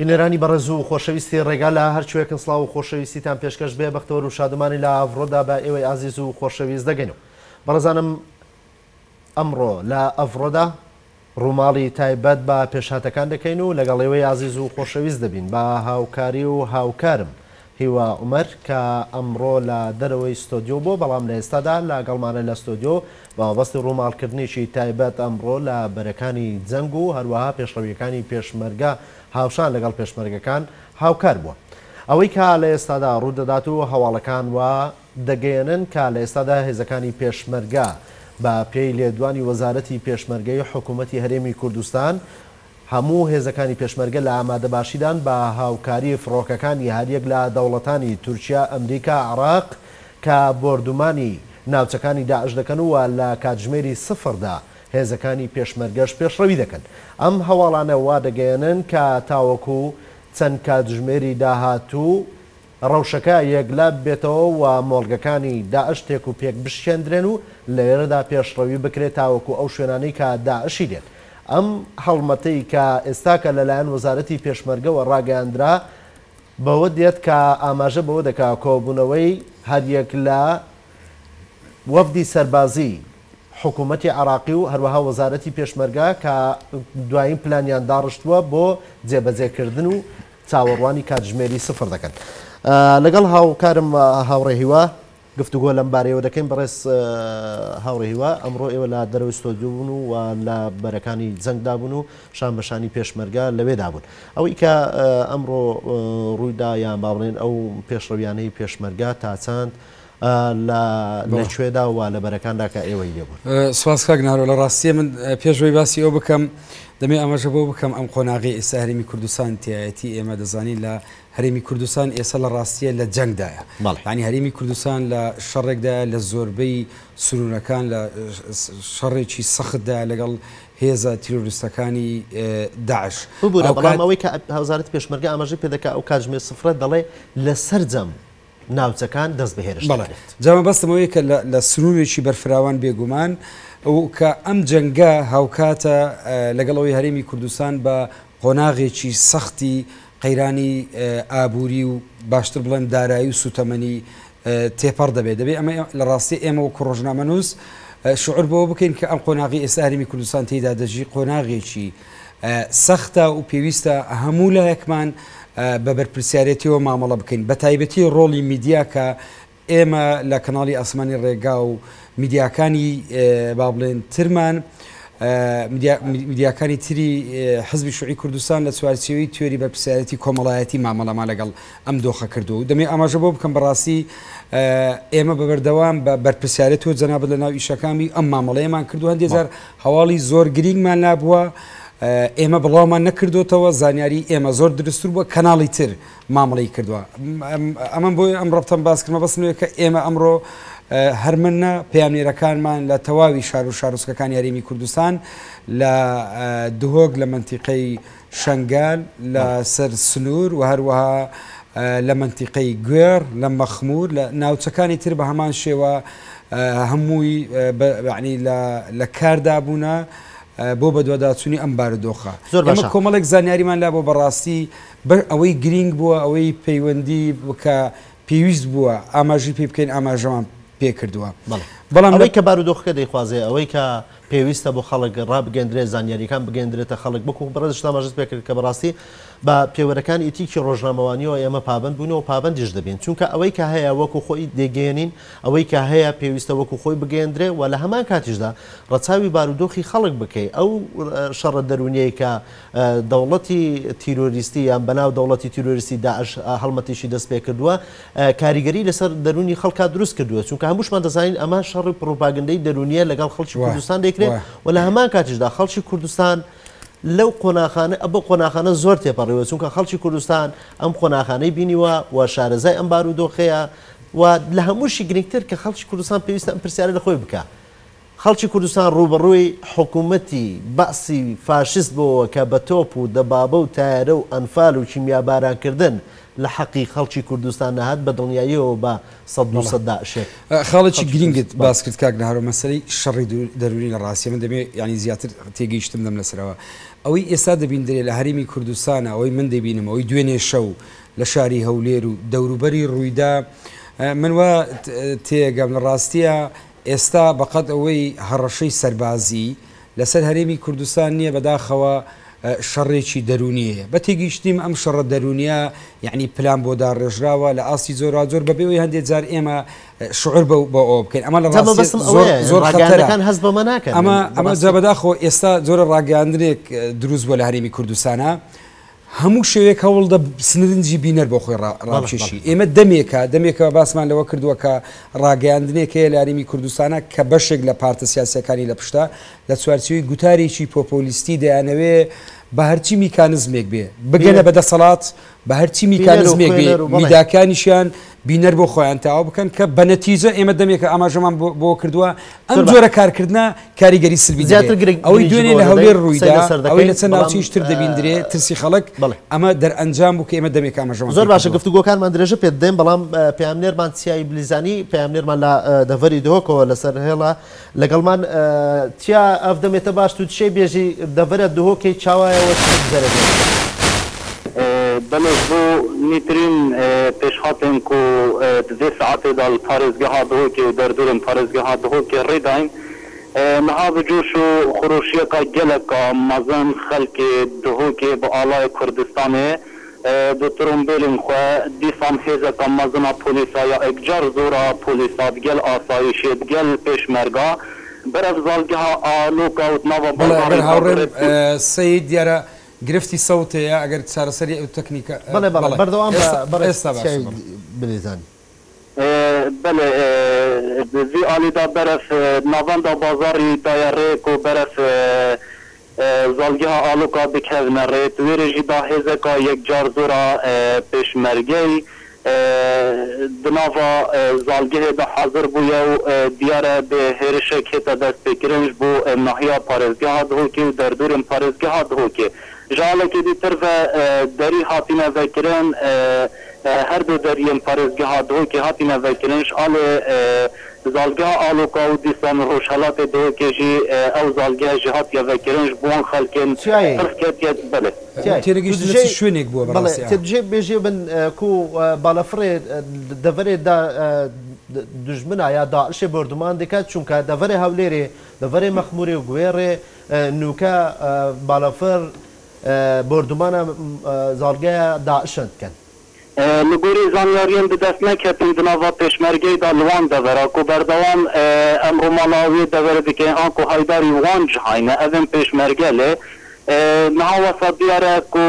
بینەرانی بەڕێز و خۆشەویستی ڕێگا لە هەرچوەکن سڵاو و خۆشەویستیتان پێشکەش بێ بەختەوەر و شادمانی لە ئەڤڕۆدا بە ئێوەی ئازیز و خۆشەویست دەگەینەوە. بەڕێزانم ئەمڕۆ لە ئەڤڕۆدا ڕووماڵی تایبەت بە پێشهاتەکان دەکەین و لەگەڵ ئێوەی ئازیز و خۆشەویست دەبین بە هاوکاری و هاوکارم هیوا عومەر کە ئەمڕۆ لە دەرەوەی ستۆدیۆ بۆ بەڵام لە ئێستادا لەگەڵمانە لە ستۆدیۆ بەوابەستی ڕووماڵکردنیشی تایبەت ئەمڕۆ لە بەرەکانی جەنگ و هەروەها پێشڕەویەکانی پێشمەرگە هاوشان لەگەڵ پێشمەرگەکان هاوکار بووە. ئەوەی کە لە ئێستادا ڕوودەدات و هەواڵەکان وا دەگەێنن کە لە ئێستادا هێزەکانی پێشمەرگە بە پێی لێدوانی وەزارەتی پێشمەرگەی حکوومەتی هەرێمی کوردستان هەموو هێزەکانی پێشمەرگە لە ئامادەباشیدان بە هاوکاری فڕۆکەکانی هەریەک لە دەوڵەتانی تورکیا، ئەمریکا، عێراق کە بۆردومانی ناوچەکانی داعش دەکەن و لە کاتژمێری سفردا هێزەکانی پێشمەرگەش پێشڕەوی دەکەن. ئەم هەواڵانە وا دەگەێنن کە تاوەکو چەند کاتژمێری داهاتوو ڕەوشەکە یەکلا بێتەوە و مۆڵگەکانی داعش تێک و پێک بشکێندرێن و لە ئێرەدا پێشڕەوی بکرێت تاوەکو ئەو شوێنانەی کە داعشی دێت. ئەم هەڵمەتەی کە ئێستاکە لەلایەن وەزارەتی پێشمەرگەوە ڕاگەاندرا بەوە دێت کە ئاماژە بەوە دەکا کۆبوونەوەی هەریەک لە وەفدی سەربازی حکوومەتی عێراقی و هەروەها وەزارەتی پێشمەرگە کە دوایین پلانیان داڕشتووە بۆ جێبەجێکردن و چاوەڕوانی کاتژمێری سفر دەکەن. لەگەڵ هاوکارم هاوڕێ هیوا گفتوگۆ لەم بارەیەوە دەکەین. بەڕێز هاوڕێ هیوا، ئەمڕۆ ئێوە لە دەرەوەی ستۆدیۆ بوون و لە بەرەکانی جەنگدا بوون و شان بەشانی پێشمەرگە لەوێدا بوون. ئەوەی کە ئەمڕۆ ڕوویدا یان با بڵێن ئەو پێشڕەویانەی پێشمەرگە تا چەند لەکوێدا و لە بەرەکاندا کە ئێوەی لێبوون. سوپاس کاک نارۆ، لە ڕاستیە من پێشەوەی باسی ئەو بکەم دەمێ ئەمەژە بۆ بکەم ئەم قۆناغی ئێستا هەرێمی کوردستان تایەتی ئێمە دەزانین لە هەرێمی کوردستان ئێستا لە ڕاستیە لە جەنگدایە. یعنی هەرێمی کوردستان لە شەڕێکدایە لە زۆربەی سروونەکان لە شەڕێکی سەختدا لەگەڵ هێزە تیرۆریستەکانی داعش. بەڵام ئەوەی کە وەزارەتی پێشمەرگە ئاماژەی پێ دەکات ئەو کاتژمێر سفرە دەڵێ لەسەر جەم ناوچەکان دەست بەهێرش دەکرێت. جامە بەستمەوەی کە لە سنوورێکی بەرفراوان بێگومان ئەو کە ئەم جەنگە هاوکاتە لەگەڵەوەی هەرێمی کوردستان بە قۆناغێکی سەختی قەیرانی ئابووری و باشتر بڵێن دارایی و سوتەمەنی تێپەڕ دەبێت. ئەمە لە ڕاستی ئێمە وەکو ڕۆژنامەنووس شعور بەوە بکەین کە ئەم قۆناغی ئێستا هەرێمی کوردستان تێیدا دەژی قۆناغێکی سەختە و پێویستە هەموو لایەکمان بە بەرپرسیارەتیەوە مامەڵە بکەین، بە تایبەتی ڕۆڵی میدیا کە ئێمە لە کەناڵی ئاسمانی ڕێگا و میدیاکانی با بڵێن ترمان میدیاکانی تری حزبی شوعی کوردستان لە چوارچێوەی توێری بەرپرسیارەتی کۆمەڵایەتی مامەڵەمان لەگەڵ ئەم دۆخە کردو و دەمێ ئاماژە بۆ بکەم بەڕاستی ئێمە بەبەردەوام بە بەرپرسیارەتەوە جەنابەت لە ناو ئیشەکانی ئەم مامەڵەیەمان کردو. هەندێک جار هەواڵی زۆر گرینگمان نابووە، ئێمە بڵاومان نەکردوتەوە، زانیاری ئێمە زۆر درستور بووە، کەناڵی تر مامەڵی کردووە. ئەمەم بۆی ئەم ڕەبتەم باسکردمە بەسنەوەی کە ئێمە ئەمڕۆ هەرمنە پەیامنێرەکانمان لە تەواوی شار و شارۆچکەکانی هەرێمی کوردستان لە دهۆک لە منتیقەی شەنگال لە سەر سنوور و هەروەها لە منتیقەی گوێر لە مەخمور لە ناوچەکانی تر بە هەمان شێوە هەمووی لە کاردابوونە بۆ بەدواداچوونی ئەم بارودۆخە. ئەمە کۆمەڵێک زانیاریمان لا بۆ بەڕاستی ئەوەی گرنگ بووە، ئەوەی پەیوەندی بکە پێویست بووە ئاماژی پێ بکەین، ئاماژەمان پێ کردووە. بەڵام ئەوەی کە بارودۆخەکە دەیخوازێ ئەوەی کە پێویستە بۆ خەڵک ڕابگەندرێت، زانیاریەکان بگەندرێتە خەڵک بکو بەڕێزشتا ماژت پێکرد کە بەڕاستی بە پێوەرەکان ئیتیکی ڕۆژنامەوانیەوە ئێمە پابند بوونەوە پابندیش دەبین، چونکە ئەوەی کە هەیە وەکو خۆی دەگەێنین، ئەوەی کە هەیە پێویستە وەکو خۆی بگەێنرێ و لە هەمان کاتیشدا ڕەچاوی بارودۆخی خەڵک بکەی. ئەو شەڕە دەرونیەی کە دەوڵەتی تیرۆریستی یان بەناو دەوڵەتی تیرۆریستی داعش هەڵمەتیشی دەست پێ کردووە، کاریگەری لەسەر دەرونی خەڵکا دروست کردووە، چونکە هەمووشمان دەزانین ئەمە شەڕی پڕۆپاگەندەی دەرونیە لەگەڵ خەڵکی کوردستان دەکرێت و لە هەمان کاتیشدا خەڵکی کوردستان لەو قۆناخانە ئەبە قۆناخانە زۆر تێپەڕیوە، چونکە خەڵکی کوردستان ئەم قۆناخانەی بینیوە و شارەزای ئەم بارودۆخەیە و لە هەمووشی گرنگتر کە خەڵکی کوردستان پێویستە ئەم پرسیارە لە خۆی بکە. خەڵکی کوردستان ڕوبەڕووی حکوومەتی بەعسی فاشست بۆەوە کە بە تۆپ و دەبابە و تایرە و ئەنفال و کیمیابارانکردن لە حەقی خەڵکی کوردستان نەهات بە دڵنیاییەوە بە 100 داعشێک. خاڵێکی گرنگت باس کرد کاک نەهارۆ مەسەلەی شەڕی دەروونی لە ڕاستی من دەبێ ینی زیاتر تێگەیشتم دەم لەسەرەوە ئەوەی ئێستا دەبیندرێ لە هەرێمی کوردستانە ئەوەی من دەبینم ئەوەی دوێنێ شەو لە شاری هەولێر و دەوروبەری ڕوویدا من وە تێگەم لە ڕاستیە ئێستا بەقەت ئەوەی هەڕەشەی سەربازی لەسەر هەرێمی کوردستان نییە بەداخەوە شەڕێکی دەرونیە بە تێگەیشتیم ئەم شەڕە دەرونیە یعنی پلان بۆ داڕێژراوە لە ئاستی زۆر بەبێەوەی هەندێک جار ئێمە شعور بە ئەو بکەین ئەمە لە زۆر ڕاگەیاندەکان هەست بەمە ناکەن ئەمە جا بەداخەوە ئێستا زۆرە ڕاگەیاندنێک دروست بووە لە هەرێمی کوردستانە هەموو شێوەیەک هەوڵدە سنرنجی بینەر بۆ خۆی ڕاکێشی ئێمە دەمێکە باسمان لەوە کردووە کە ڕاگەیاندنێک هەیە لە هەرێمی کوردستانە کە بەشێک لە پارتە سیاسیەکانی لە پشتە لە چوارچێوەی گوتارێکی پۆپۆلیستی دەیانەوێ بە هەرچی میکانزمێک بێ بگەنە بەدەسەڵات بە هەرچی میکانزمێک بێ میداکانیشیان بینەر بۆ خۆیان تاوا بکەن کە بە نەتیجە ئێمە دەمێکە ئاماژەمان بۆ کردووە ئەم جۆرە کارکردە کاریگەری سلبی ئەوەی دوێنێ لە هەولێر ڕوویدا ئەوەی لە چەند ناوچەیش تر دەبیندرێ ترسی خەڵک ئەمە دەرئەنجام بوو کە ئێمە دەمێک ئاماژەمان زۆر باشە گفتوگۆکانمان درێژە پێ دێن بەڵام پەیامنێرمان چیای بلیزانی پەیامنێرمان لە دەڤەری دهۆکەوە لەسەر هێڵە لەگەڵمان چیا ئەف دەمێتە باش تو چێ بێژی دەڤەرە دهۆکەی چاوایەوە زەرەبێت بله بو نیترین پیشخاتن کو دو ساعت دال پارزگاه دهو که در دورم پارزگاه دهو که ریدایم نها بجوش و خروشیه که گله که مزن خلق دهو که با آلای کردستانه دو ترمبیلین خواه دیسان حیزه که مزن پولیسا یا اکجار زورا پولیسا گل آسایشید گل پیشمرگا بر افضالگه آلو که اتناوا بازار سید دیاره گرفتی صوتەیە ئەگەر چارەسەری ئەو تەکنیکە بەڵێ بەردەوام ئێستا بلیزانی بله وی ئالیدا بەرەف ناڤەندا بازاری دایەڕێک و بەرەف زالگەها ئالوکا بکەونە ڕێت وێرەژیدا هێزەکە یەکجار زۆرە پێشمەرگەی دناوا زالگەهێدا حاضر بووە و دیارە بێ هێرشێک هێتە دەستپێکردنش بۆ ناحیە پارێزگەها دهۆکێ و دەردورم پارێزگەها دهۆکێ جالێکی دیتر و دەری هاتینە vekirên her du deriyên parêzgeha dihokê hatîne vekirînş alê zalgeha aloka û dîsan rojhelatê dihokê jî ew zalgeha jî hatiye vekirin ji bo wan xelkên ketiye bele شوێنێک بووە تێبژێ بێژێ بن ku balafirê deverê da dijmina ya daişê berduman diket çunka deverê hewlêrê deverê mexmûrê guêrê nûka balafir berdumana zalgeya daişan dikin li gorî zanyariyên bi dest neketin di nava pêşmergeyê da li wan devera ku berdewam em romala wê devere dike an ku haydarî wan cihayne ev ên pêşmergelê niha wesa diyare ku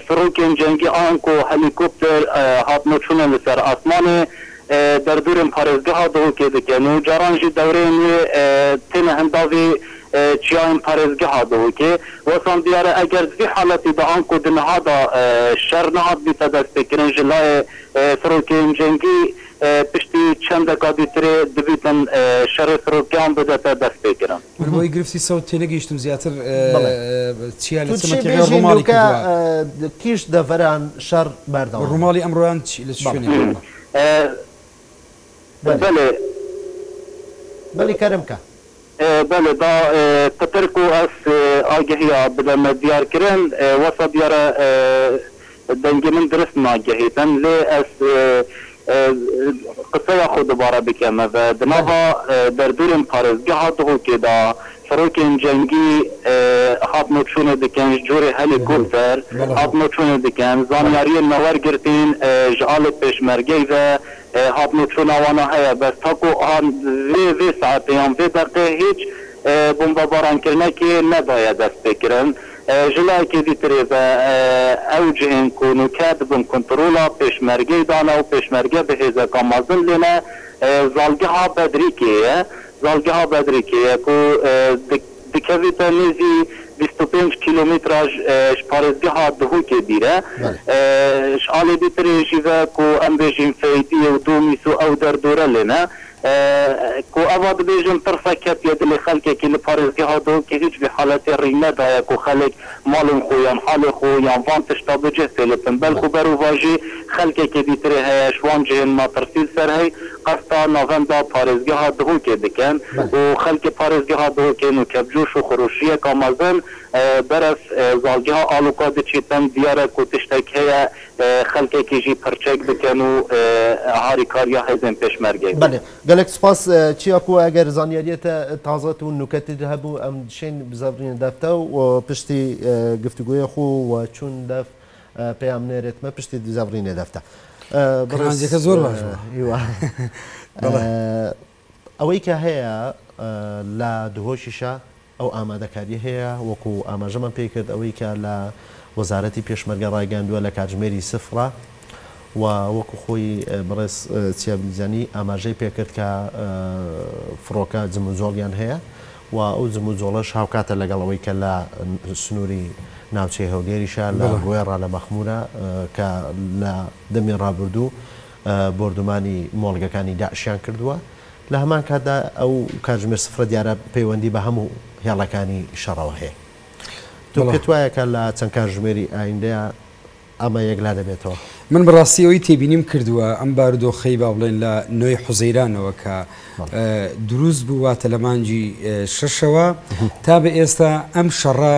firokên cengî an ku helîkopter hatine çûne li ser asmanê derdûrên parêzgeha dihokê dikin û caran jî dewreyên wê têne hindavê çiyayên parêzgeha dihokê wesan diyare eger vî haletî de an ku di niha da şer nehat bîte destpêkirin ji layê firokên cengî piştî çendeka dîtirê dibîtin şerê firokiyan bidete destpêkirin بۆی گرفتی سەوت تێنەگەیشتم زیاتر چیا لە کیش دەڤەران شەڕ بەردەوام ڕووماڵی ئەمڕۆیان لە شوێنێک بەڵی کەرمکە بله دا پتر کو از آگهی بدم دیار کرن وسط دیار دنگی من درست ناگهیتن لی از قصه خود دوباره بکنم و دنها در دورم پارزگاه دهو که دا فروکین جنگی هات نوچونه دکن جوری هلیکوپتر هات نوچونه دکن زانیاری نوار گرتین جعال پیشمرگی و هات نوچونه وانا هیا بس تاکو آن وی ساعتی هم وی دقیقه هیچ بمباران کرنه که نداید دست بکرن جلای که دیتری و اوجهن کنو کد بم کنترولا پیشمرگی دانه و پیشمرگی به هزه کامازن لینه زالگه ها بدری که زالگه ها بدری که دکویت نیزی 25 کیلومتراژ پارێزگە ها دهۆکێ بیرە شعالێ دیترێ ژیڤە کو ئەم بێژین فەیدی و دومیس و ئەو دەردۆرە لێنە کو اباد بیجن طرفه کپ ید لی خلک کی لپارزگی ها دو که هیچ به حالت رینه دایا کو خلک مالن خویان حال خویان وان تشتاب جه فیلیپن بل کو برو واجی خلک کی بیتری هیش وان جهن ما ترسیل سر هی قصدا نوفمبر پارزگی ها دو که دکن و خلک پارزگی ها دو که نو کبجوش و خروشیه کامازن برف زالگی ها آلوکا دچیتن دیاره کو تشتکه خلک کی جی پرچک بکن و هاری کاریا هزن پیشمرگی. بله گلک سپاس چی اکو اگر زانیاریت تازه تو نکته ده بو ام شین بزرگین دفته و پشتی گفتگوی خو و چون دف پیام نرت ما پشتی بزرگین دفته. برنامه که زور باشه. ایوه. اولی که هیا لا دهوشیشه او آماده کاری هیا وکو آماده من پیکرد اولی که لا وزارتی پیشمرگ رایگاندووە لە کاتژمێری سفرە و وەکو خۆی بڕێز چیابلیزانی ئاماژەی پێکرد کە فڕۆکە جموزۆڵیان هەیە و ئەو جموزۆڵەش هاوکاتە لەگەڵەوەی کە لە سنووری ناوچەی هەولێریشە لە گوێڕا لە مەخمورە کە لە دەمی ڕابردوو بردومانی مۆڵگەکانی داعشیان کردووە لە هەمان کاتدا ئەو کاتژمێر سفرە دیارە پەیوەندی بە هەموو هێڵەکانی شەڕەوە هەیە. تو پێت وایە کە لە چەند کاتژمێری ئایندەیە ئەمە یەکلا دەبێتەوە؟ من بەڕاستی ئەوەی تێبینیم کردووە ئەم بارودۆخەی با بڵێن لە نوێی حوزەیرانەوە کە دروست بوو واتە لە مانجی شەشەوە تا بە ئێستا ئەم شەڕە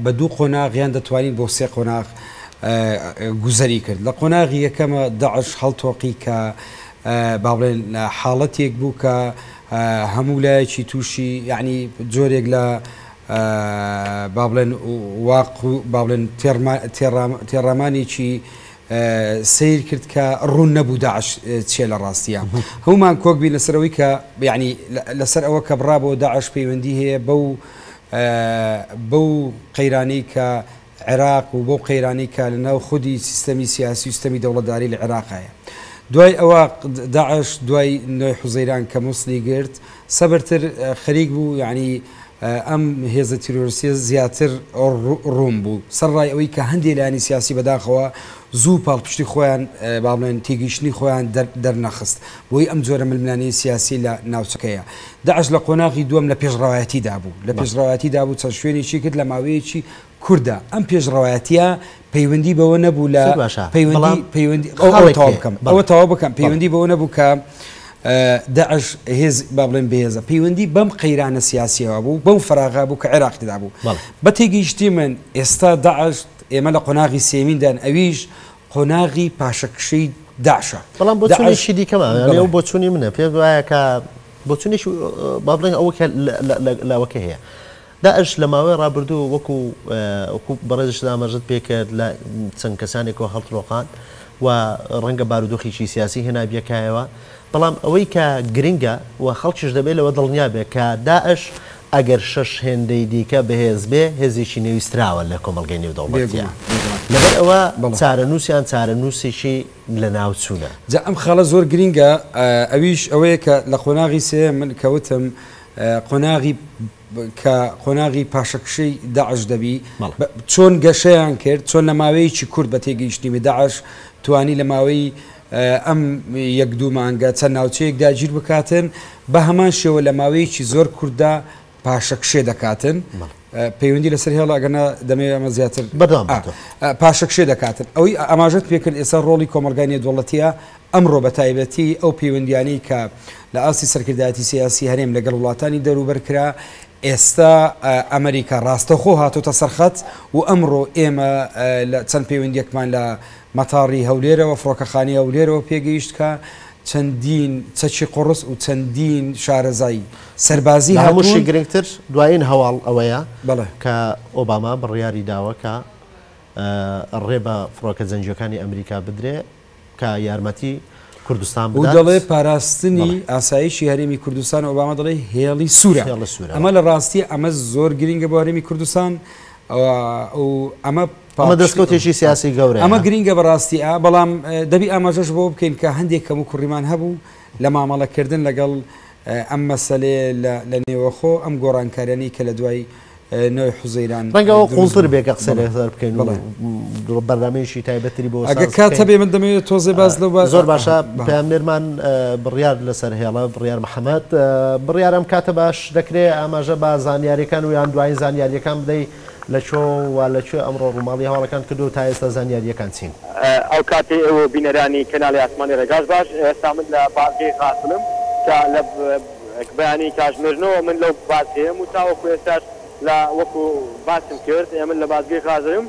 بە دوو قۆناغیان دەتوانین بۆ سێ قۆناغ گوزەری کرد. لە قۆناغی یەکەمە داعش هەڵتۆقی کە با بڵێن حاڵەتێک بوو کە هەموو لایەکی تووشی یعنی جۆرێک لە با بڵێن با بڵێن تێڕامانێکی سیر کرد کە ڕوون نەبوو داعش چێ لە ڕاستیە هەمومان کۆک بین لەسەرەوەی کە یعنی لەسەر ئەوە کە بڕابەوە داعش پەیوەندی هەیە بەو قەیرانەی کە عێراق و بۆ قەیرانەی کە لەناو خودی سیستەمی سیاسی و سیستەمی دەوڵەتداری لە عێراقایە. دوای ئەوە داعش دوای نوێی حوزەیران کە موسڵی گرت سەبرتر خەریک بوو یعنی ئەم هێزە تیرۆریستیە زیاتر ڕوون بوو سەرڕای ئەوەی کە هەندێک لایانی سیاسی بەداخەوە زوو پاڵپشتی خۆیان با بڵێن تێگەیشتنی خۆیان دەرنەخست بۆی ئەم جۆرە ململانەی سیاسی لە ناوچەکەیە. داعش لە قۆناغی دووەم لە پێشڕەوایەتیدا بوو لە پێشڕەوایەتیدا بوو چەند شوێنێکی کرد لە ماوەیەکی کووردە ئەم پێشڕەوایەتیە پەیوەندی بەوە نەبوو لە ئەوە تەواو بکەم پەیوەندی بەوە نەبوو کە داعش هێز با بڵێن بەهێزە پەیوەندی بەم قەیرانە سیاسیەوە بوو بەم فراغا بوو کە عێراقیدا بوو بە تێگەیشتی من ئێستا داعش ئێمە لە قۆناغی سێمیندان ئەویش قۆناغی پاشەکشەی داعشە بەڵام بۆچونیشی دیکەمە ئەو بۆچوونی منە پێ وایە کە بۆچونیش با بڵێن ئەوە لاوەکە هەیە داعش لە ماوەی ڕابردوو وەکو بەڕێزش دامەژت پێکرد لە چەند کەسانێکەوە هەڵتڕۆقان و ڕەنگە بارودۆخێکی سیاسی هێنا بیەکایەوە بەڵام ئەوەی کە گرنگە و خەڵکیش دەبێت لەوە دڵنیا بێت کە داعش ئەگەر شەش هێندەی دیکە بەهێز بێ هێزێکی نویستراوە لە کۆمەڵگەی نێودەوڵەتیە لەبەر ئەوە چارەنووسیان چارەنووسێکی لە ناوچوونە جا ئەم خاڵە زۆر گرنگە ئەویش ئەوەیە کە لە قۆناغی سێ من کەوتم قۆناغی پاشەکشەی داعش دەبی چۆن گەشەیان کرد چۆن لە ماوەیەکی کورد بە تێگەیشتنی داعش توانی لە ماوەی ئەم یەک دوو مانگە چەند ناوچەیەک داگیر بکاتن بە هەمان شێوە لە ماوەیەکی زۆر کووردا پاشەکشێ دەکاتن پەیوەندی لەسەر هێڵ ئەگەنە دەمەوێت ئەمە زیاتر پاشەکشێ دەکاتن ئەوەی ئاماژەت پێکرد ئێستا ڕۆڵی کۆمەلگای نێودوڵەتیە ئەمڕۆ بە تایبەتی ئەو پەیوەندیانەی کە لە ئاستی سەرکردایەتی سیاسی هەرێم لەگەڵ وڵاتانی دەوروبەر کرا ئێستا ئەمریکا ڕاستەخۆ هاتوتە سەرخەت و ئەمڕۆ ئێمە لە چەند پەیوەندیەکمان لە مەتاڕی هەولێرەوە فڕۆکەخانی هەولێرەوە پێگەیشت کە چەندین چەکی قڕس و چەندین شارەزایی سەربازی هەمووشی گرنگتر دوایین هەواڵ ئەوەیە کە ئۆباما بڕیاری داوە کە ڕێ بە فڕۆکە جەنگیەکانی ئەمریکا بدرێ کە یارمەتی کوردستان و دەڵێ پاراستنی ئاسایشی هەرێمی کوردستان ئۆباما دەڵێ هێڵی سوورە ئەمە لە ڕاستی ئەمە زۆر گرنگە بۆ هەرێمی کوردستان ئەمە دەستکەوتێکی سیاسی گەورە ئەمە گرنگە بەڕاستی بەڵام دەبی ئاماژەش بۆ بکەین کە هەندێک کەم و کوڕیمان هەبوو لە مامەڵەکردن لەگەڵ ئەم مەسەلێ لە نێوەخۆ ئەم گۆڕانکاریانی کە لە دوای نەوەی حوزەیران ڕەنگەەوە قوڵتر بێکە قسە لەسەر بکەین و بەردامێنشی تایبەتری بۆ ئەگە کاتە بێ من دەمەوێت تۆزێ باز لەوە زۆر باشە پامێرمان بڕیار لەسەر هێڵە بڕیار محەممەد بڕیارم کاتە باش دەکرێت ئاماژە بە زانیاریەکان و یان دوای زانیاریەکان بدەیت لەچۆ و لەکوێ ئەمڕۆ ڕووماڵی هەواڵەکان کردو تا ئێستا زانیاریەکان چین ئەو کاتێ ئەوە بینەرانی کەناڵی ئاسمانی ڕێگاش باش ئێستا من لە بازگەی خاتلم کە لە بەیانی کاژمێژنەوە من لەو بازگەیەم و تاوەکو ئێستاش لە وەکو باسم کرد من لە بازگەی خازرم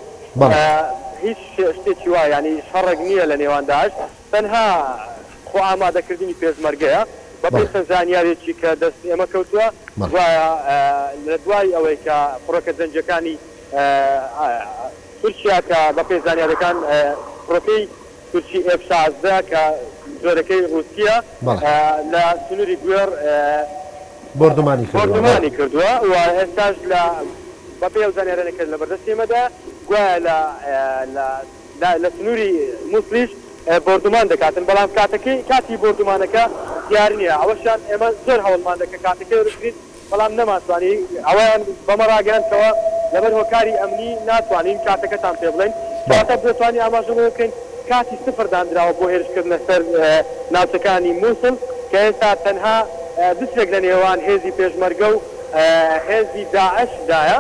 هیچ شتێکی وایە ینی شەڕێک نییە لە نێوانداش تەنها خۆ ئامادەکردنی پێشمەرگەیە بەپێی زانیارێکی کە دەست ئێمە کەوتووە وایە لە دوای ئەوەی کە فڕۆکە جەنجەکانی تورکیا کە بەپێی زانیارەکان فڕۆکەی تورکی F-16 کە زۆرەکەی رووسیا لە سنووری گوێر بردومانی کردووە و ئێستاش لە بەپێ ئەو زانیارانەکە لە بەردەستێمەدا گوایە لە سنووری مووسڵیش بردومان دەکاتن بەڵام کاتی بردومانەکە دیاری نییە ئەوەشان ئێمە زۆر هەوڵمان دەکە کاتەکەی ڕگرین بەڵام نەماتوانی ئەویان بەمە ڕاگەاندەوە لەبەر هۆکاری ئەمنی ناتوانین کاتەکەتان پێ بڵێن کاتە بتوانانی ئاماژەوە بکەین کاتی سفردانراوە بۆ هێرشکردنە سەر ناوچەکانی مووسڵ کە ئێستا تەنها دووسێک لە نێوان هێزی پێشمەرگە و هێزی داعشدایە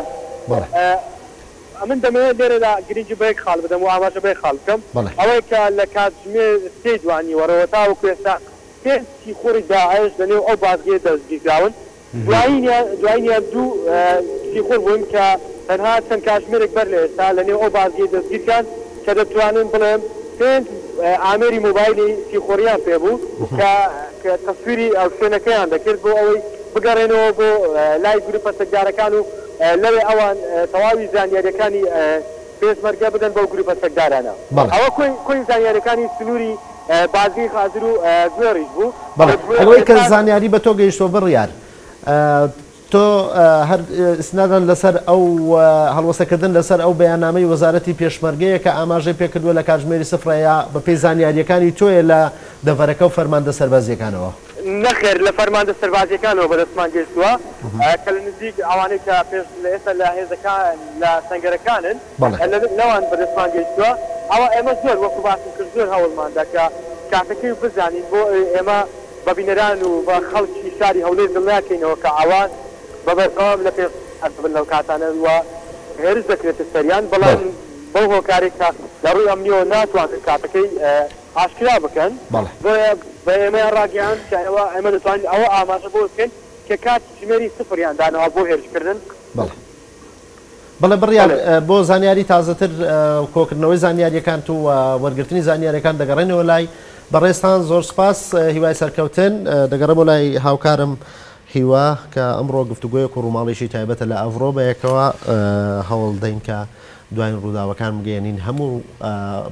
من دەمەوێت لێرەدا گرنگی بەیەک خاڵ بدەم و ئاماژە بەیەک خاڵ بکەم ئەوەی کە لە کاتژمێر سێ دوانی وەرەوە تاوەکو ئێستا پێنجی خۆری داعش لەنێو ئەو بازگەیە دەستگیرراون دوایینە دوو سیخۆر بووین کە تەنها چەند کاتژمێرێک بەر لە ئێستا لەنێو ئەو بازگەی دەستگیرکان کە دەتوانن بڵێم پێنج ئامێری مۆبایلی سیخۆریان پێبوو کە تەسویری ئەو شوێنەکەیان دەکرد بۆ ئەوەی بگەڕێنەوە بۆ لای گروپە سەکدارەکان و لەوێ ئەوان تەواوی زانیاریەکانی پێشمەرگە بدەن بەو گروپە سەکدارانە ئەوە کۆی زانیاریەکانی سنووری بازگەی خازر و گوێڕیش بوو ئەوەی کە زانیاری بە تۆ گەیشتۆ بڕیار تۆ هەر ئسنادان لەسەر ئەو هەڵوەسەکردن لەسەر ئەو بەیاننامەی وەزارەتی پێشمەرگەیە کە ئاماژەی پێکردووە لە کاتژمێری سفرەیە بەپێی زانیاریەکانی تۆیە لە دەڤەرەکە و فەرماندە سەربازیەکانەوە نەخێر لە فەرماندە سەربازیەکانەوە بەدەستمان گەیشتووە کە لە نزیک ئەوانەی کە پێش ئێستا لە هێزەکان لە سەنگەرەکانن لەوان بەدەستمان گەیشتووە ئەوە ئێمە زۆر وەکو باسم کرد زۆر هەوڵماندا کە کاتەکەی بزانین بۆ ئێمە بە بینەران و بە خەڵکی شاری هەولێر دڵنیاکەینەوە کە ئەوان بەبەردەوام لە پێش بن لەو کاتانە وە هێرش دەکرێتە سەریان بەڵام بەو هۆکارێک کە لە ڕووی ئەمنیەوە ناتوانن کاتەکەی ئاشکرا بکەن بە ئێمەیان ڕاگەیان کە ئێمە دەتوانین ئەوە ئاماژە بۆ بکەین کە کاتی ژمێری سفریان دانەوە بۆ هێرشکردن بەڵێ بڕیار بۆ زانیاری تازەتر کۆکردنەوەی زانیاریەکان و وەرگرتنی زانیاریەکان دەگەڕێنەوە لای بەڕێستان زۆر سپاس هیوای سەرکەوتن دەگەڕێمەوە لای هاوکارم هیوا کە ئەمڕۆ گفتوگویەک و ڕووماڵیشی تایبەتە لە ئەڤڕۆ بەیەکەوە هەوڵ دەین کە دوایین ڕووداوەکان بگەێنین هەموو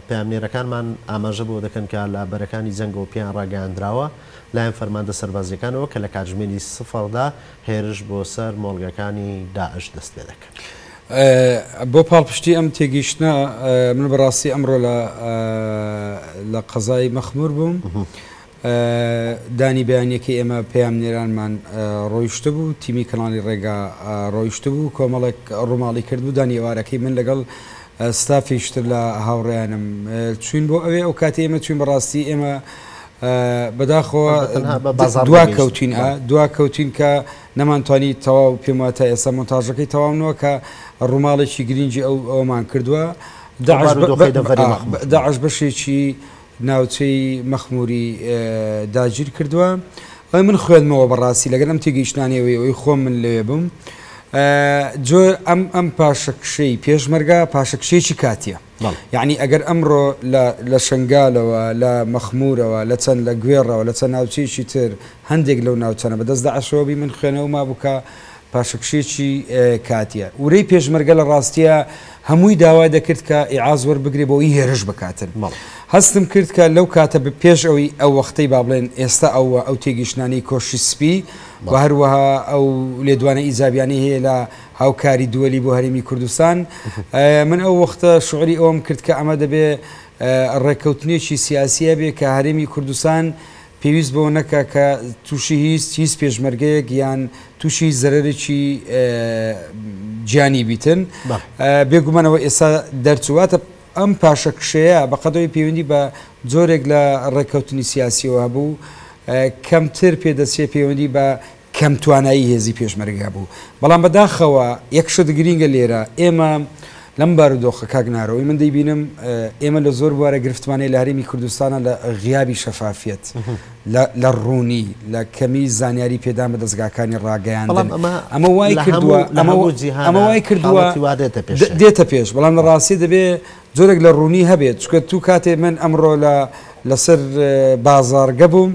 پامێرەکانمان ئاماژە بۆ دەکەن کە لە بەرەکانی جەنگەوە پێیان ڕاگەاندراوە لایەن فەرماندە سەربازیەکانەوە کە لە کاتژمێری سفەردا هێرش بۆ سەر مۆڵگەکانی داعش دەست پێ دەکەن. بۆ پاڵپشتی ئەم تێگەیشتنە من بەڕاستی ئەمڕۆ لە قەزای مەخمور بووم. دانی بەیانیەکەی ئێمە پامێرانمان ڕۆیشتە بوو تیمی کەناڵی ڕێگا ڕۆیشتە بوو کۆمەڵێک ڕووماڵی کرد بوو دانی ئێوارەکەی من لەگەڵ ستافیشتر لە هاوڕێیانم چوین بۆ ئەوێ ئەو کاتی ئێمە چوین بەڕاستی ئێمە بەداخەوە دوا کەوتین کە نەمانتوانی تەواو پێم واتە ئێستا مۆنتاژەکەی تەواونەوە کە ڕووماڵێکی گرنگی ئەومان کردووە داعش بەشێکی ناوچەی مەخموری داگیر کردووە من خوێنمەوە بەڕاستی لەگەڵ ئەم تێگەیشتانەوەی ئەوی خۆم من لێ بووم جۆ ئەم پاشەکشەی پێشمەرگە پاشەکشەیەکی کاتیە یعنی ئەگەر ئەمڕۆ لە شنگالەوە لە مەخمورەوە لە چەند لە گوێڕەوە لە چەند ناوچەیەکی تر هەندێک لەو ناوچەنە بەدەست داعشەوەبی من خوێنەوە ما بووکە پاشەکشێکی کاتیە ورەی پێشمەرگە لە ڕاستیە هەمووی داوای دەکرد کە ئیعاز وەربگرێ بۆ ئەوی هێرش بکاتن هەستم کرد کە لەو کاتە پێش ئەوی ئەو وەختەی با بڵێن ئێستا ئەو تێگەیشتنانەی کۆشی سپی و هەروەها ئەو لێدوانە ئیجابیانی هەیە لە هاوکاری دووەلی بۆ هەرێمی کوردستان من ئەو وەختە شعوری ئەوم کرد کە ئەمە دەبێ ڕێککەوتنێکی سیاسیە بێ کە هەرێمی کوردستان پێویست بۆ نەکە کە تووشی هیچ پێشمەرگەیەک یان تووشی زەرەرێکی گیانی بیتن بێگومانەوە ئێستا دەرچواتە ئەم پاشەکشەیە بەقەدەوەی پەیوەندی بە جۆرێک لە ڕێککەوتنی سیاسیەوە بوو کەمتر پێدەچێت پەیوەندی بە کەم توانایی هێزی پێشمەرگا بوو بەڵام بەداخەوە یەکشت گرینگە لێرە ئێمە لەم بارودۆخە کاگنارەوەی من دەیبینم ئێمە لە زۆر بوارە گرفتمانەی لە هەرێمی کوردستانە لە غیابی شەفافیت لە ڕوونی لە کەمی زانیاری پێدان بە دەستگاکانی ڕاگەیاندن ئەمە وای کردووە ئەمە وای کردووە دێتە پێش بەڵام لە ڕاستی دەبێت جۆرێک لە ڕوونی هەبێت چکە تو کاتێ من ئەمڕۆ لەسەر بازارگە بووم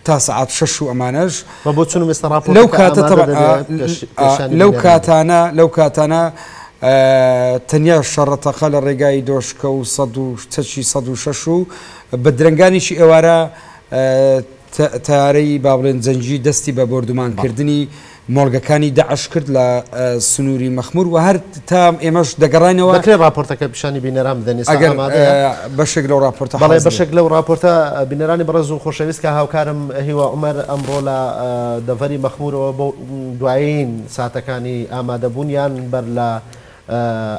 تا ساعت 6 و ئەمانەش لەو کاتانە تەنیا شەڕەتەقە لە ڕێگای دۆشکە و 106 و بە درنگانیشی ئێوارە تارەی با بڵێن جەنجی دەستی بە بردومانکردنی مۆڵگەکانی داعش کرد لە سنووری مەخمور و هەر تا ئێمەش دەگەڕینەوە بەکرێ راپۆرتەکە پیشانی بینەران بدەنێت بەشێک لەو راپۆرتە بەڵێ بەشێک لەو راپۆرتە بینەرانی بەڕێز و خۆشەویست کە هاوکارم هیوا عومەر ئەمڕۆ لە دەڤەری مەخمورەوە بۆ دوایین ساتەکانی ئامادەبوونیان بەر لە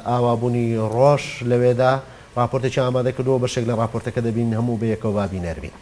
ئاوابوونی ڕۆژ لەوێدا راپۆرتێکی ئامادە کردەوە بەشێک لە راپۆرتەکە دەبین هەموو بەیەکەوە با بینەربین.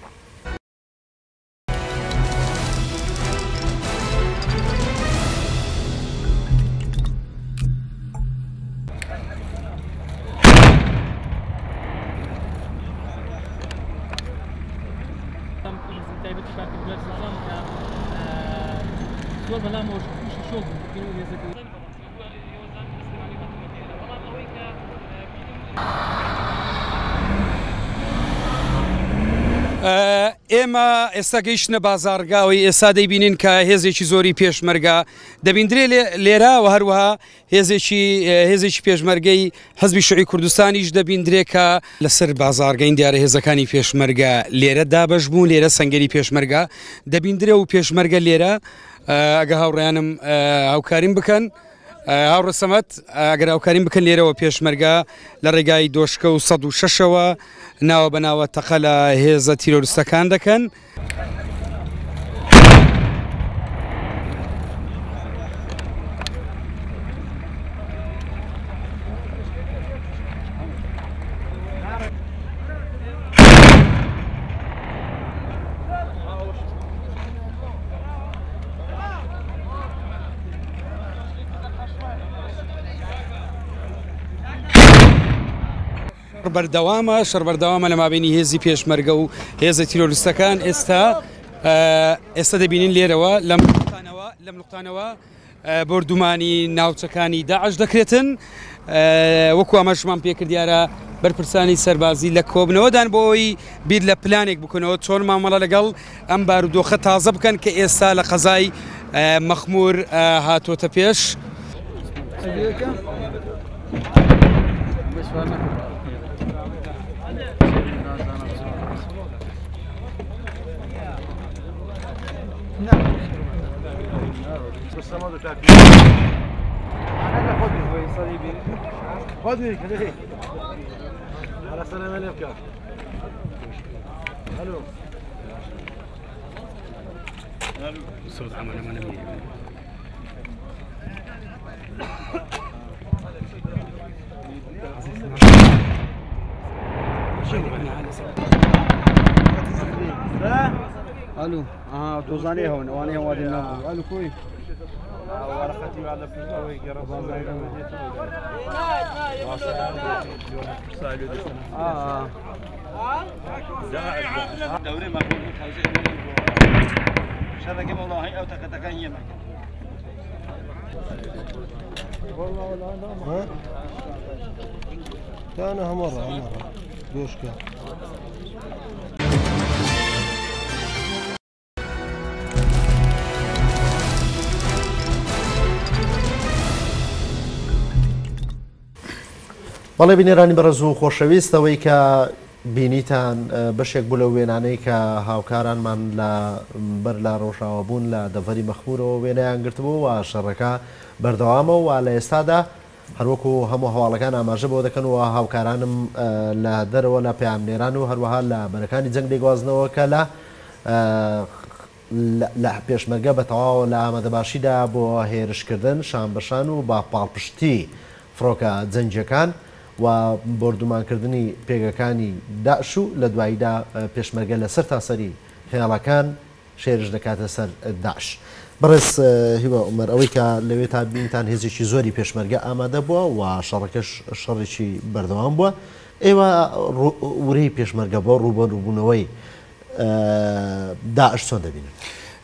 ئێمە ئێستا گەیشتنە بازارگاوی ئێستا دەیبینین کە هێزێکی زۆری پێشمەرگا دەبیندرێ لێرە و هەروەها هێزێکی پێشمەرگەی حەزبی شوعی کوردستانیش دەبیندرێ کە لەسەر بازارگەین دیارە هێزەکانی پێشمەرگە لێرە دابەش بوون لێرە سەنگەری پێشمەرگا دەبیندرێ و پێشمەرگە لێرە ئەگە هاوڕێیانم هاوکاریم بکەن هاوڕە سەمەد ئەگەر هاوکاریم بکەن لێرەوە پێشمەرگا لە ڕێگای دۆشکە و 106ەوە ناوە بەناوە تەقە لە هێزە تیرۆریستەکان دەکەن. شەڕبەردەوامە لە مابینی هێزی پێشمەرگە و هێزە تیرۆریستەکان ئێستا دەبینین لێرەوە لەم نقطانەوە بردومانی ناوچەکانی داعش دەکرێتن وەکو ئەمەشمان پێکرد دیارە بەرپرسانی سەربازی لە کۆبنەوەدان بۆ ئەوی بیر لە پلانێک بکەنەوە چۆن مامەڵە لەگەڵ ئەم بارودۆخە تازە بکەن کە ئێستا لە قەزای مەخمور هاتوۆتە پێش. الو توزاني هون وانا وادي النوم الو كوي ورقتي على فلوس يقرب دوري مقبول شركه والله او تكتكين والله ولا كان مره دوشكا بەڵێ بینێرانی بەڕێز و خۆشەویستەوەی کە بینیتان بەشێک بوو لە وێنانەی کە هاوکارانمان بەر لە ڕۆژاوە بوون لە دەڤەری مەخمورەوە وێنەیان گرتبوو و شەڕەکە بەردەوامە و لە ئێستادا هەروەکو هەموو هەواڵەکان ئاماژە بۆ دەکەن و هاوکارانم لە دەرەوە لە پەیامنێران و هەروەها لە بەرەکانی جەنگ دەیگوازنەوە کە لە لە پێشمەرگە بە تەواو لە ئامادەباشیدا بۆ هێرشکردن شان بەشان و با پاڵپشتی فڕۆکە جەنگیەکان و بردومانکردنی پێگەکانی داعش و لە دواییدا پێشمەرگە لەسەر تاسەری خێڵەکان شێرش دەکاتە سەر داعش. بەڕێز هیوا عومەر ئەوەی کە لەوێ تا بینتان هێزێکی زۆری پێشمەرگە ئامادە بووە و شەڕەکەش شەڕێکی بەردەوام بووە. ئێوە ورەی پێشمەرگە بۆ ڕوبەڕووبوونەوەی داعش چۆن دەبینن؟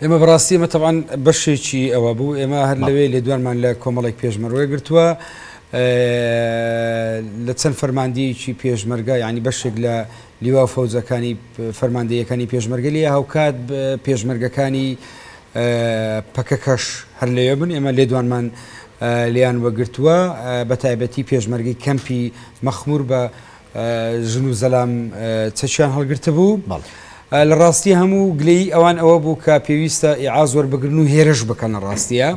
ئێمە بەڕاستی ئمە تەبعاً بەشێکی ئەوە بوو ئێمە هەر لەوێ لێدوانمان لە کۆمەڵێک پێشمەرگە گرتووە لە چەند فەرماندەیەکی پێشمەرگە یعنی بەشێک لە لیوا فەوزەکانی فەرماندەیەکانی پێشمەرگە لێ هاوکات پێشمەرگەکانی پەکەکەش هەر لێوە بن ئێمە لێدوانمان لیان وەگرتووە بە تایبەتی پێشمەرگی کەمپی مەخمور بە ژن و زەلام چەچیان هەڵگرتە بوو. لە ڕاستی هەموو گلەی ئەوان ئەوە بوو کە پێویستە ئیعاز وەربگرن و هێرش بکەن لە ڕاستیە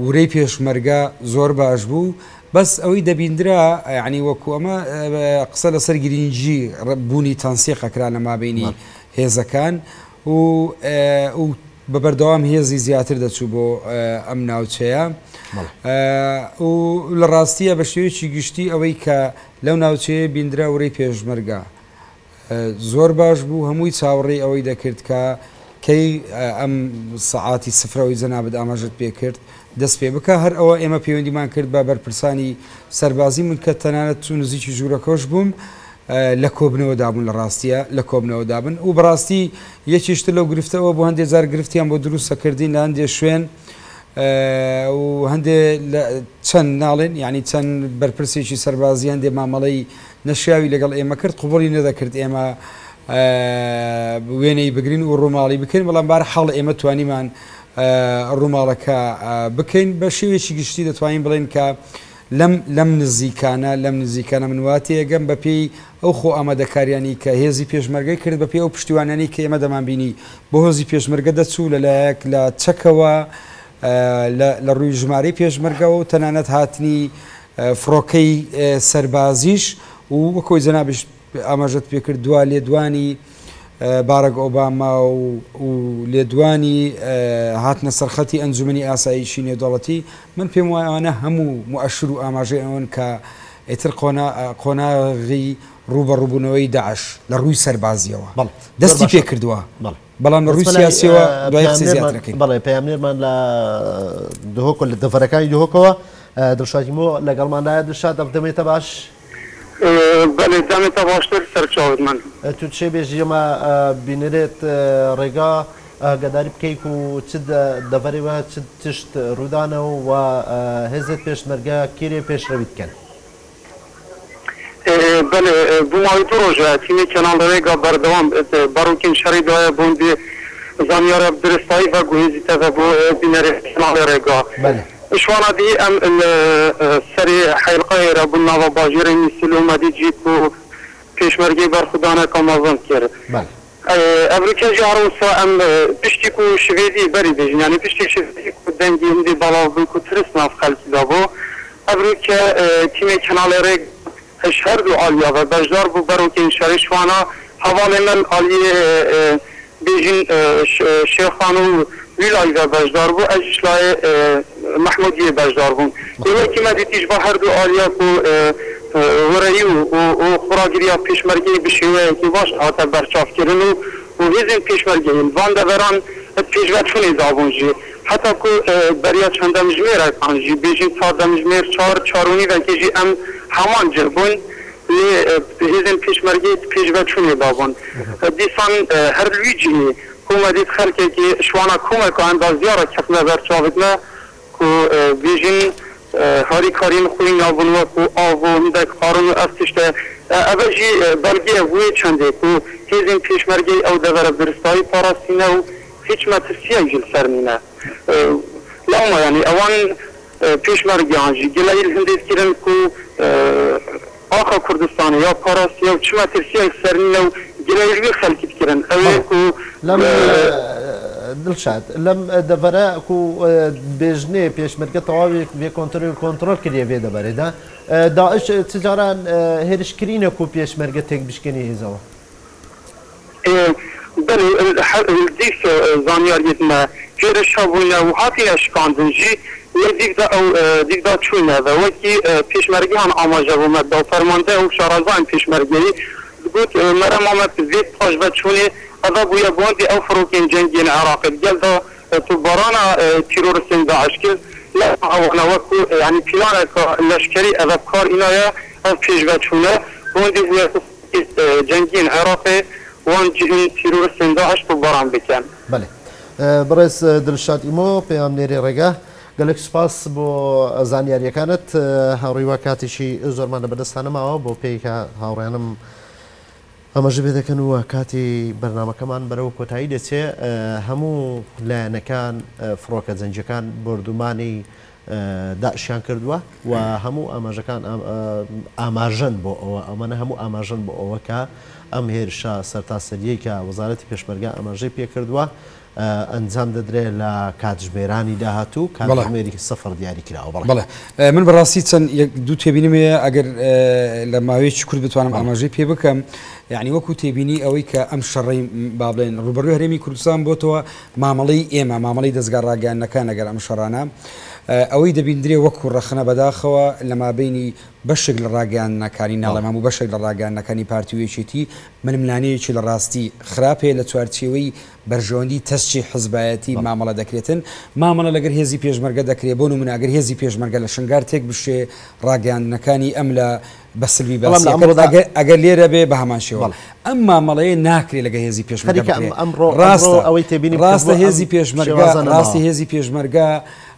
ورەی پێشمەرگە زۆر باش بوو بەس ئەوەی دەبیندرا یعنی وەکو ئەمە قسە لەسەر گرنگجی بوونی تەنسیقەکرا لە مابینی هێزەکان و بە بەردەوام هێزی زیاتر دەچوو بۆ ئەم ناوچەیە و لە ڕاستیە بە شێوەیەکی گشتی ئەوەی کە لەو ناوچەیە بیندرا ورەی پێشمەرگە زۆر باش بوو هەمووی چاوەڕێی ئەوەی دەکرد کە کەی ئەم سەعاتی سفرەوەی جەنابەت ئاماژت پێ کرد دەست پێ بکە هەر ئەوە ئێمە پەیوەندیمان کرد بە بەرپرسانی سەربازی من کە تەنانەت چوو نزیکی ژوورەکەش بووم لە کۆبنەوە دابوون لە ڕاستیە لە کۆبنەوە دابن و بەڕاستی یەکیشتر لەو گرفتەوە بۆ هەندێک جار گرفتیان بۆ دروستەکردین لە هەندێک شوێن و هەندێک چەند ناڵێن یعنی چەند بەرپرسێکی سەربازی هەندێک مامەڵەی نەشیاوی لەگەڵ ئێمە کرد قوبوڵی نەدەکرد ئێمە وێنەی بگرین و ڕووماڵی بکەین بەڵام بار حاڵ ئێمە توانیمان ڕووماڵەکە بکەین بە شێوێکی گشتی دەتوانین بڵێن کە لەم نزیکانە من واتەیەگەم بە پێی ئەو خۆ ئامادەکاریانی کە هێزی پێشمەرگەی کرد بە پێی ئەو پشتیوانانی کە ئێمە دەمان بینی بۆ هۆزی پێشمەرگە دەچوو لەلایەک لە چەکەوە لە ڕووی ژمارەی پێشمەرگەوە و تەنانەت هاتنی فڕۆکەی سەربازیش و وەکۆی جەنابش ئاماژەت پێکرد دوا لێدوانی بارەک ئۆباما و لێدوانی هاتنە سەرخەتی ئەنجومنی ئاسایشی نێودەوڵەتی من پێم وایە ئەوانە هەموو مؤشر و ئاماژەی ئەوەن کە ئیتر قۆناغی ڕوبەڕووبوونەوەی داعش لە ڕووی سەربازیەوە دەستی پێ کردووە بەڵام لە ڕووی سیاسیەوە دوای قسە زیاترەکەین. بەڵێ پەیامنێرمان لە دهۆک لە دەڤەرەکانی دهۆکەوە دڵشادیمۆ لەگەڵماندایە دڵشاد دەمێتە باش. بەڵێ دەمێتە باشتر سەرچاوت من تو چێ بێژی ئەمە بینرێت ڕێگا گەداری بکەیت و چ دەڤەرەوە چ تشت ڕوودانە و هێزت پێشمەرگە کێرێ پێشڕەوی بکەن. بله بومایی تو روژه تیمی کنال ریگا بردوام باروکین شری دوای بوندی زانیار عبدالرسایی و گویزی تا بو بینری کنال ریگا شوانا دی ام سری حلقه را بنا و باجیر میسل اومدی جیب و پیشمرگی برخودانه کامازان کرد امریکا جاروسا ام پشتی کو شویدی بری بیجن یعنی پشتی شویدی کو دنگی اندی بالا بو کو ترس ناف خلصی دابو امریکا تیمی کنال ریگا اشهر دو آلیا و بجدار بو بروکین شریشوانا حوالی من آلی بیجین شیخانو ویلای و بجدار بو اجشلای محمودی بجدار بو دیگه که مدیتیش با هر دو آلیا کو ورایی و خوراگیری پیشمرگی بشیوه که باش آتا برچاف کرن و ویزین پیشمرگی وان دوران پیشوتشونی دابونجی حتی که بریا چند دمجمیر اکنجی بیجین چار دمجمیر چارونی و کجی ام همان جربون هیزن پیشمرگی پیشوتشونی دابون دیسان هر لویجی کومدید خلقی که شوانا کومه که اندازیارا کفنه برچاوتنه که بیجین هاری کارین خوی نابون و که آوون دک قارون استشته اوجی بلگی وی چنده که هیزن پیشمرگی او دور برستایی پارستینه و هیچ مترسیه جل سرمینه لاما یعنی اوان پیشمرگی آنجی گلایل هندید کرن که آخا کردستانی یا پاراسیه و چه مترسیه سرمینه و گلایل وی خلقید کرن اوه که دڵشاد لەم دەڤەرە و بێژنێ پێشمەرگە تەواوی وێ کۆنتڕۆل کردێ وێ دەبارێدا داعش چجاران هێرشکرینە و پێشمەرگە تێک بشکێنی هێزەوە الديف زانياريتنا في الشابونا وهاتي اشكاندنجي ديك دا تشوين هذا وكي بيشمرجي عن اماجه ومد فرمانده وشارزان بيشمرجي قلت مرة ما تزيد طاش بتشوني هذا بويا بوندي او فروكين جنجي العراق قال تبرانا تيرورستين داعش كل لا انا وكو يعني بلانك الاشكري هذا كار انايا فيش بتشونه بوندي جنجي العراقي وان تيرورستين داعش تبران بكم بله برز دلشاد ایمو پیام نیری رگه گلک سپاس بو زانیاری کانت هاوری وکاتیشی زورمان بدستانم آو بو پیکا هاورانم اما جبه دکن و کاتی برنامه کمان برو کتایی دسته همو لانکان فروک زنجکان بردومانی داعشیان کردووە و هەموو ئاماژەن بۆ ئەوە ئەمانە هەموو ئاماژەن بۆ ئەوە کە ئەم هێرشە سەرتاسەریەی کە وەزارەتی پێشمەرگە ئاماژەی پێ کردووە ئەنجام دەدرێت لە کاتژمێرانی داهاتوو کاتژمێری سەفەر دیاری کراوە. بەڵێ من بەڕاستی چەند دوو تێبینیمەیە ئەگەر لە ماوەیەکی کورت بتوانم ئاماژەی پێ بکەم یعنی وەکو تێبینی ئەوەی کە ئەم شەڕی با بڵێن ڕوبەڕووی هەرێمی کوردستان بۆتەوە مامەڵەی ئێمە مامەڵەی دەستگا ڕاگەیاندنەکان ئەگەر ئەم شەڕانە ئەوەی دەبیندرێ وەکو ڕەخنە بەداخەوە لە مابینی بەشێک لە ڕاگەیاندنەکانی ناڵەمام و بەشێک لە ڕاگەیاندنەکانی پارتی و یەکێتی ململانەیەکی لە ڕاستی خراپێ لە چوارچێوەی بەرژەوەندی تەسچی حزبایەتی مامەڵە دەکرێتن مامەڵە لەگەر هێزی پێشمەرگە دەکرێت بۆ نمونە ئەگەر هێزی پێشمەرگە لە شنگار تێک بشێ ڕاگەیاندنەکانی ئەم لە بەسلوی ئەگەر لێرە بێ بە هەمان شێوە ئەم مامەڵەیە ناکرێت لەگە هێزی پێشمەرگە ڕاستە هێزی پێشمەرگە ڕاستی هێزی پێشمەرگە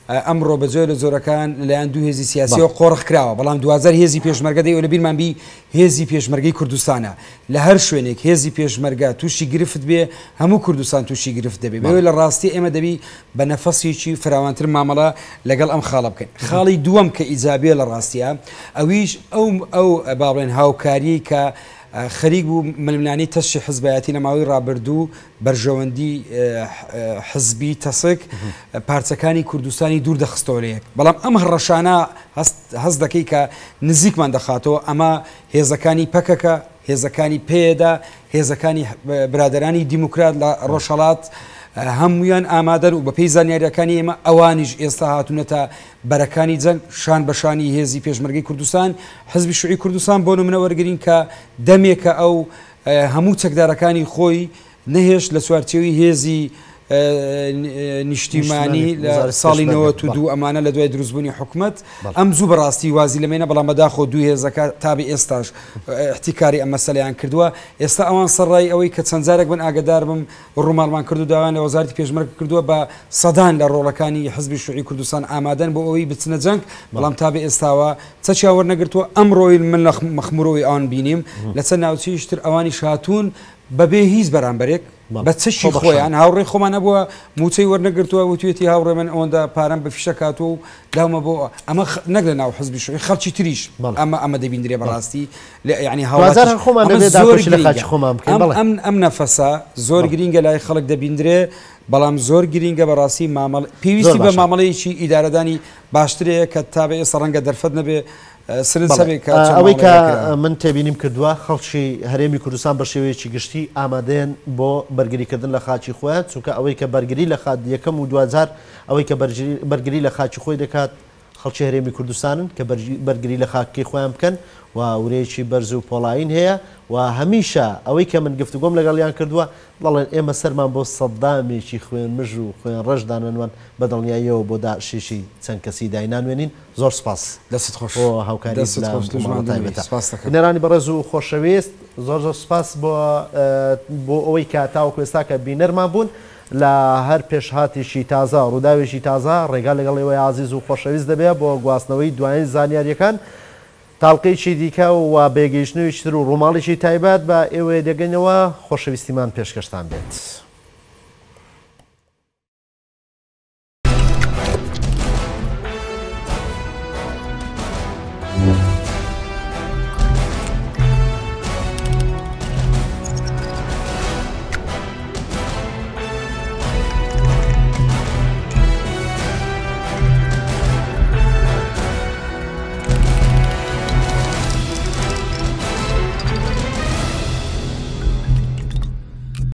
ئەمڕۆ بەجۆ لە زۆرەکان لەیان دوو هێزی سیاسیەوە قۆڕخ کراوە بەڵام 2000 هێزی پێشمەرگە دەی لە بیرمان بی هێزی پێشمەرگەی کوردستانە لە هەر شوێنێک هێزی پێشمەرگە تووشی گرفت بێ هەموو کوردستان تووشی گرفت دەبێت بەوەی لە ڕاستی ئێمە دەبی بە نەفەسێکی فراوانتر مامەڵە لەگەڵ ئەم خاڵە بکەین خاڵی دووەم کە ئیجابیە لە ڕاستیە ئەویش ئەو با بڵێن هاوکاری کە خەریک بوو ململانی تەشی حزبایەتی لە ماوەی ڕابردوو بەرژەوەندی حزبی تەسک پارچەکانی کوردستانی دوور دەخستەوە لەیەک بەڵام ئەم هەڕەشانە هەست دەکەی کە نزیکمان دەخاتەوە ئەمە هێزەکانی پەکەکە هێزەکانی پێدا هێزەکانی برادرانی دیموکرات لە ڕۆژهەڵات هەمویان ئامادەن و بە پێی زانیاریەکانی ئێمە ئەوانیش ئێستا هاتوونەتە بەرەکانی جەنگ شان بەشانی هێزی پێشمەرگەی کوردستان حزبی شوعی کوردستان بۆ نمونە وەرگرین کە دەمێکە ئەو هەموو چەکدارەکانی خۆی نەهێش لە چوارچێوی هێزی نیشتیمانی لە ساڵی 92 ئەمانە لە دوای دروستبوونی حکومت ئەم زوو بەڕاستی وازی لەمێنە بەڵام بەداخۆ دوو هێزەکە تابی ئێستاش احتیکاری ئەم مەسەلەیان کردووە ئێستا ئەوان سەرڕای ئەوەی کە چەند جارێک بن ئاگدار بم ڕووماڵمان کرد و داوان لە وەزارەتی پێشمەرگە کردووە بە سەدان لە ڕۆڵەکانی حزبی شوعی کوردستان ئامادەن بۆ ئەوەی بچنە جەنگ بەڵام تابی ئێستاوە چەچیا وەرنەگرتووە ئەمڕۆی من لە مەخمورەوەی ئەوان بینیم لە چەند ناوچەیشتر ئەوانی هاتوون بەبێ هیچ بەرامبەرێک بە چەشی خۆیان هاوڕێی خۆمان نەبووە موچەی وەرنەگرتووە وتوێتی هاوڕێ من ئەوەندا پارەم بە فیشە کاتوە و داومە بۆ ئەمە نەک لە ناو حزبی شوعی خەڵکی تریش ئەمە دەبیندرێ بەڕاستی ینی ئەم نەفەسە زۆر گرینگە لای خەڵک دەبیندرێ بەڵام زۆر گرینگە بەڕاستی مامەڵ پێویستی بە مامەڵەیەکی ئیدارەدانی باشترەیە کە تابێ ئێستا ڕەنگە دەرفەت نەبێ ئەوەی کە من تێبینیم کردووە خەڵکی هەرێمی کوردستان بە شێوەیەکی گشتی ئامادەیان بۆ بەرگریکردن لە خاچی خۆیان چونکە ئەوەی کە بەرگری لە خات یەکەم و 2000 ئەوەی کە بەرگری لە خاچی خۆی دەکات خەڵکی هەرێمی کوردستانن کە بەرگری لە خاکی خۆیان بکەن و ورەیەکی بەرز و پۆڵاین هەیە و هەمیشە ئەوەی کە من گفتوگۆم لەگەڵیان کردووە دەڵێن ئێمە سەرمان بۆ سەدامێکی خوێن مژ و خوێن ڕەشدانەوەن بە دڵنیاییەوە بۆ داعشیشی چەند کەسی داینانوێنین زۆر سپاس دەست خۆش بۆ هاوکاری نێرانی بەڕێز و خۆشەویست زۆر زۆر سپاس بۆ ئەوەی کە تاوەکو ئێستا کە بینەرمان بوون لە هەر پێشهاتێکی تازە ڕووداوێکی تازە ڕێگا لەگەڵ ئێوەی عازیز و خۆشەویست دەبێت بۆ گواستنەوەی دوایین زانیاریەکان تاڵقەیەکی دیکە و بێگەیشتنەوەیشتر و ڕووماڵێکی تایبەت بە ئێوە دەگەنەوە خۆشەویستیمان پێشکەشتان بێت.